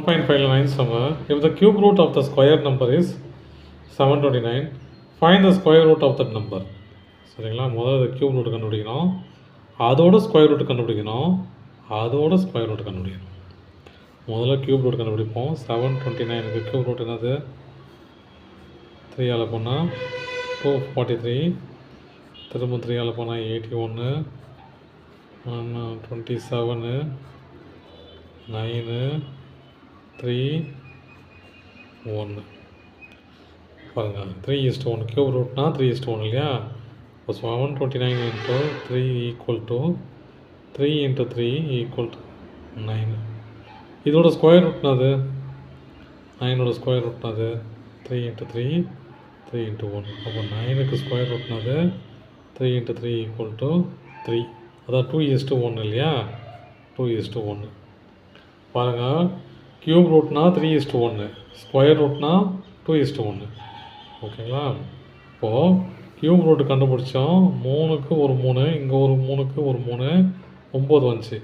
1.59 summer. If the cube root of the square number is 729, find the square root of that number. சரிங்களா, முதல்ல cube root கண்டுபிடிக்கணும், அதோட square root கண்டுபிடிக்கணும், அதோட square root கண்டுபிடிக்கணும். முதல்ல கியூப் ரூட் கண்டுபிடிப்போம். 729க்கு கியூப் ரூட் என்னது? 3ஆல் போனால் 243, திரும்ப 3ஆல் போனால் 81, 27, 9, 3, 1. பாருங்கள், 3:1 கியூப் ரூட்னா 3:1 இல்லையா? இப்போ 729 into 3 equal to 3 into 3 equal to 9. இதோட ஸ்கொயர் ரூட்னாது 9ஓட ஸ்கொயர் ரூட்னாது 3 into 3 3 into 1. அப்போ 9க்கு ஸ்கொயர் ரூட்னாது 3 into 3 equal to 3. அதான் 2:1 இல்லையா? 2:1. பாருங்கள், கியூப் ரூட்னா 3:1, ஸ்கொயர் ரூட்னா 2:1. ஓகேங்களா? இப்போது கியூப் ரூட்டு கண்டுபிடிச்சோம். 3க்கு ஒரு 3, இங்கே ஒரு 3க்கு ஒரு 3, 9 வந்துச்சு.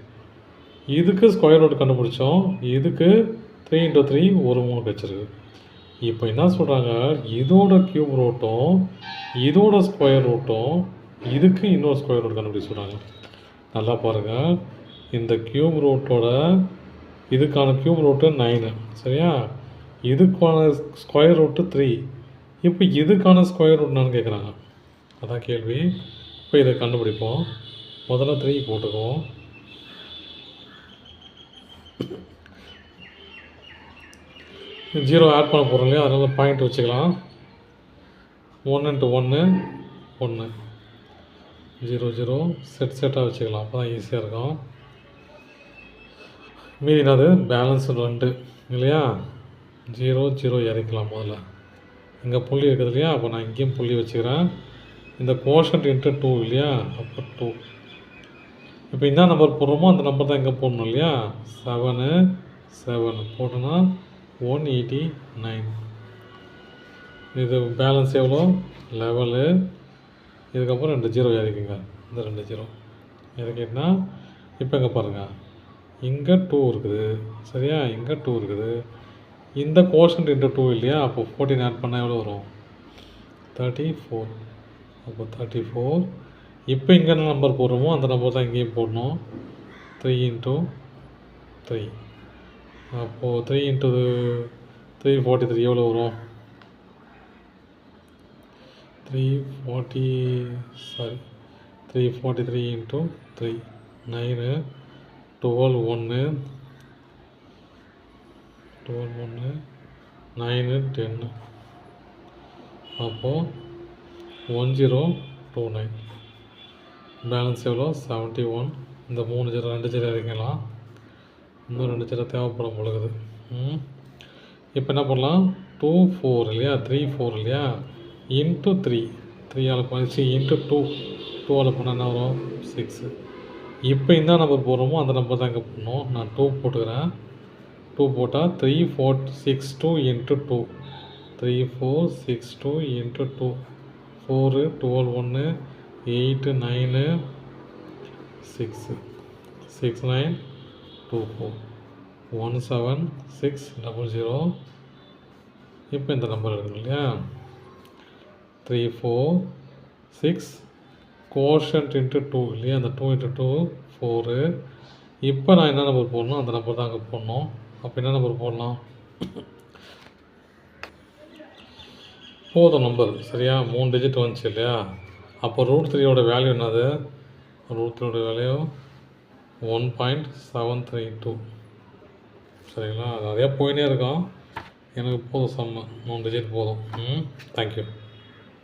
இதுக்கு ஸ்கொயர் ரூட் கண்டுபிடிச்சோம். இதுக்கு 3 into 3 ஒரு 3 வச்சுருக்கு. இப்போ என்ன சொல்கிறாங்க, இதோட கியூப் ரூட்டும் இதோட ஸ்கொயர் ரூட்டும் இதுக்கு இன்னொரு ஸ்கொயர் ரூட் கண்டுபிடிச்சு சொல்கிறாங்க. நல்லா பாருங்கள், இந்த கியூப் ரூட்டோட இதுக்கான கியூப் ரூட்டு 9, சரியா? இதுக்கான ஸ்கொயர் ரூட்டு 3. இப்போ இதுக்கான ஸ்கொயர் ரூட் என்னன்னு கேட்குறாங்க. அதான் கேள்வி. இப்போ இதை கண்டுபிடிப்போம். முதல்ல 3 போட்டுக்குவோம். ஜீரோ ஆட் பண்ண போகிறோம் இல்லையா? அதனால் பாயிண்ட் வச்சுக்கலாம். 1 into 1 1, 0 0 செட்டாக வச்சுக்கலாம். அப்போ தான் ஈஸியாக இருக்கும். மீதி என்னது? பேலன்ஸ் 2 இல்லையா? 0 0 இறக்கலாம். முதல்ல இங்கே புள்ளி இருக்குது இல்லையா? அப்போ நான் இங்கேயும் புள்ளி வச்சுக்கிறேன். இந்த கோஷன்ட் இன்ட்டு 2 இல்லையா? அப்போ 2. இப்போ என்ன நம்பர் போடுறோமோ அந்த நம்பர் தான் இங்கே போடணும் இல்லையா? 7 7 போட்டோன்னா 189. இது பேலன்ஸ் எவ்வளோ? 11. இதுக்கப்புறம் 2 0 இறக்குங்க. இந்த 2 0 இறக்கிட்டா இப்போ இங்கே பாருங்கள், இங்கே 2 இருக்குது, சரியா? இங்கே 2 இருக்குது. இந்த கோஷன்ட் இன்ட்டு 2 இல்லையா? அப்போ 14 ஆட் பண்ணால் எவ்வளோ வரும்? 34. அப்போ 34. இப்போ இங்கே என்ன நம்பர் போடுறோமோ அந்த நம்பர் தான் இங்கேயும் போடணும். 3 into 3. அப்போது 3 into 343 எவ்வளோ வரும்? 343 into 3 9, 12 1 9 10. அப்போது 1029. பேலன்ஸ் எவ்வளோ? 71. இந்த 3 0 2 0 இறக்கலாம். இன்னும் 2 0 தேவைப்படும் பொழுது. இப்போ என்ன பண்ணலாம்? 2 4 இல்லையா? 3 4 இல்லையா? இன்ட்டு 3 3ஆல் போச்சு இன்ட்டு 2 2ஆல் போனால் என்ன வரும்? 6. இப்போ இந்த நம்பர் போடுறோமோ அந்த நம்பர் தான் இங்கே போடணும். நான் 2 போட்டுக்கிறேன். 2 போட்டால் 3 4 6 2 into 2 3 4 6 2 into 2 4 12 1 8 9 6 6 9 2 4 1 7 6 0 0. இப்போ இந்த நம்பர் எடுக்கணும் இல்லையா? 3 4 6 கோஷன்ட் இன்ட்டு 2 இல்லையா? அந்த 2 into 2 4. இப்போ நான் என்ன நம்பர் போடணும்? அந்த நம்பர் தான் அங்கே போடணும். அப்போ என்ன நம்பர் போடலாம்? போதும் நம்பர், சரியா? 3 டிஜிட் வந்துச்சு இல்லையா? அப்போ √3 வேல்யூ என்னது? √3 வேல்யூ 1.732. சரிங்களா? நிறையா போயினே இருக்கும். எனக்கு போதும், 3 டிஜிட் போதும். தேங்க்யூ.